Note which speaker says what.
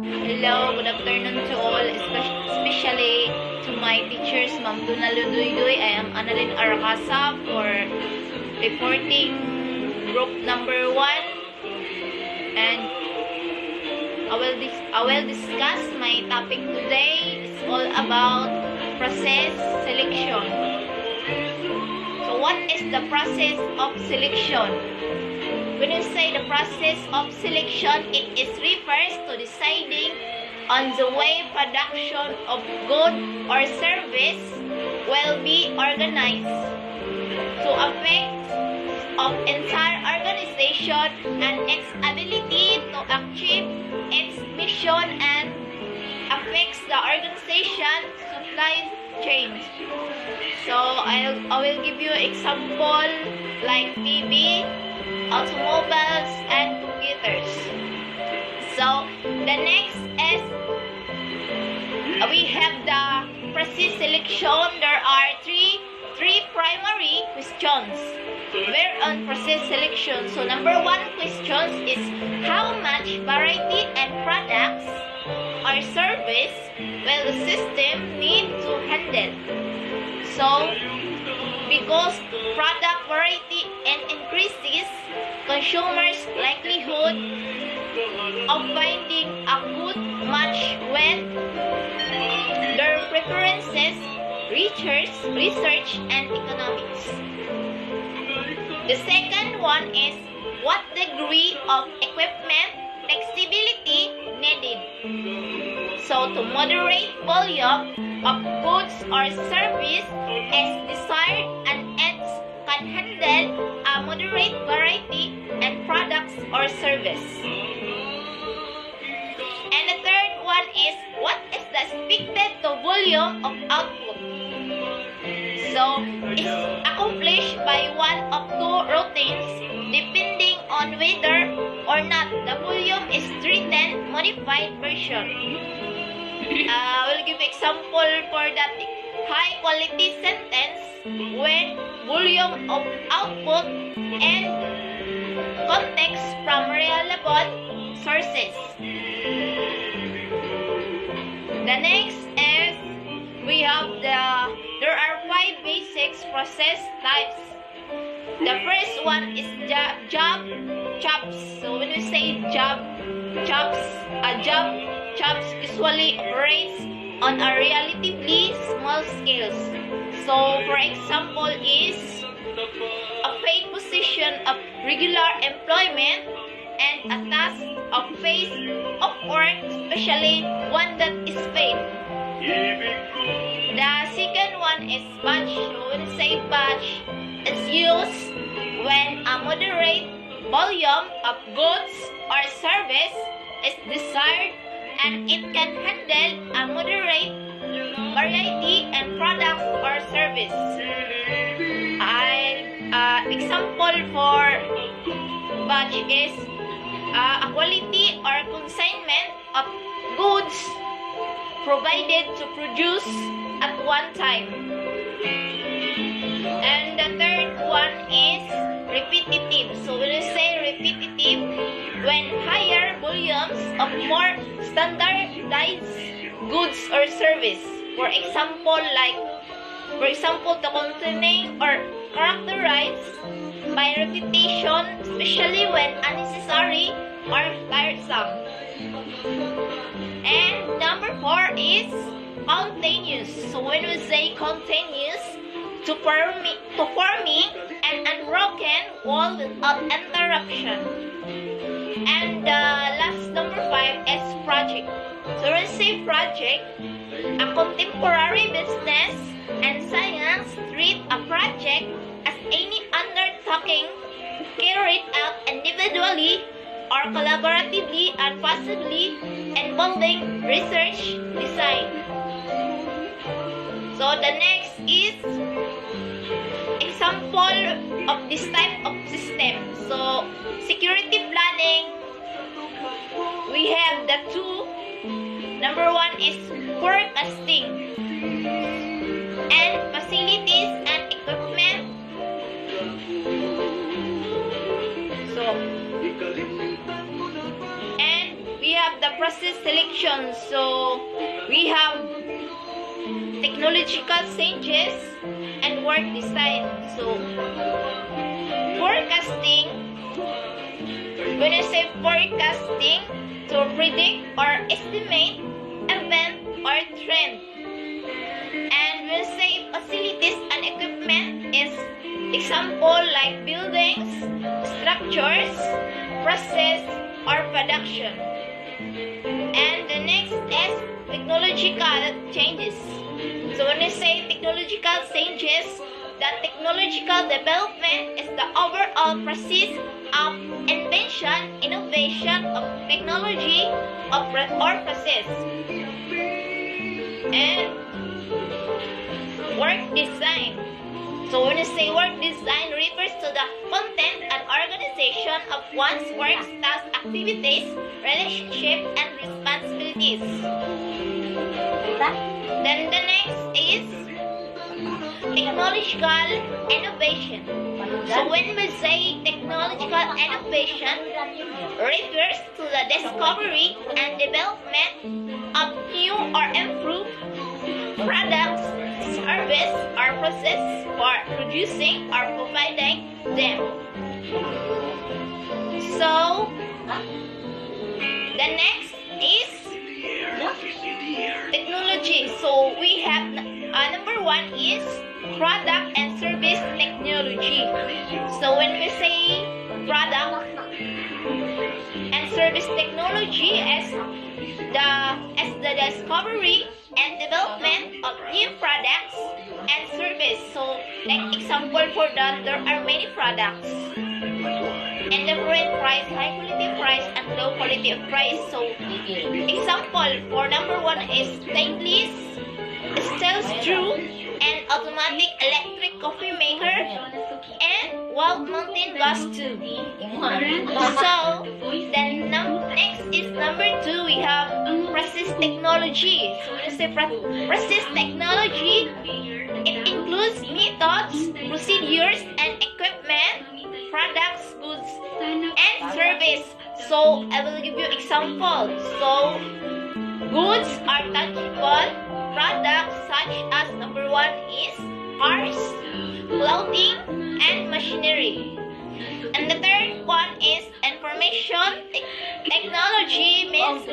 Speaker 1: Hello, good afternoon to all, especially to my teachers, Ma'am Duna Luduydoy. I am Annalyn Aracasa for reporting group number 1, and I will discuss my topic today. It's all about process selection. So what is the process of selection? When you say the process of selection, it refers to deciding on the way production of good or service will be organized to affect of entire organization and its ability to achieve its mission and affects the organization supply chain. So I will give you example like TV, automobiles, and computers. So the next is we have the process selection. There are three primary questions where on process selection. So number 1 question is how much variety and products or service will the system need to handle? So because product variety and increases consumers' likelihood of finding a good match with their preferences, research and economics. The second one is what degree of equipment flexibility needed. So to moderate volume of goods or service is desired and it can handle a moderate variety and products or service. And the third one is what is the expected volume of output. So it's accomplished by one of two routines depending on whether or not the volume is written modified version. I will give example for that high quality sentence when volume of output and context from reliable sources. The next is we have there are 5 basic process types. The first one is job chops. So when we say job chops, a job chops usually operates on a relatively small scale. So for example is a paid position of regular employment and a task of phase of work, especially one that is paid. The second one is batch. So when we say batch, it's used when a moderate volume of goods or service is desired and it can handle a moderate variety and products or service. Example for batch is a quality or consignment of goods provided to produce at one time. And the third one is repetitive. So when we say repetitive, when higher volumes of more standardized goods or service. For example, to containing or characterized by repetition, especially when unnecessary or tiresome. And number 4 is continuous. So when we say continuous, to forming an unbroken wall without interruption. And last number 5 is project. So when we say project, a contemporary business and science treat a project as any undertaking carried out individually or collaboratively and possibly involving research design. So the next is example of this type of system. So security planning, we have the two. Number 1 is forecasting and facilities and equipment. So and we have the process selection. So we have technological changes and work design. So forecasting, when I say forecasting, to predict or estimate event or trend. And when I say facilities and equipment is example like buildings, structures, process, or production. And the next is technological changes. So when I say technological changes, the technological development is the overall process of invention, innovation of technology or process. And work design. So when I say work design, refers to the content and organization of one's work, tasks, activities, relationship, and responsibilities. Then the next is technological innovation. So when we say technological innovation, refers to the discovery and development of new or improved products, service, or process for producing or providing them. So the next is technology. So we have number one is product and service technology. So when we say product and service technology as the discovery and development of new products and service. So like example for that, there are many products and different price, high quality price and low quality of price. So example for number one is stainless steel straw and automatic electric coffee maker and wall-mounted gas tube. So then next is number two, we have process technology. So when I say process technology, it includes methods, procedures, and equipment, products, goods, and service. So I will give you examples. So goods are tangible products such as number one is cars, clothing, and machinery. And the third one is information technology, means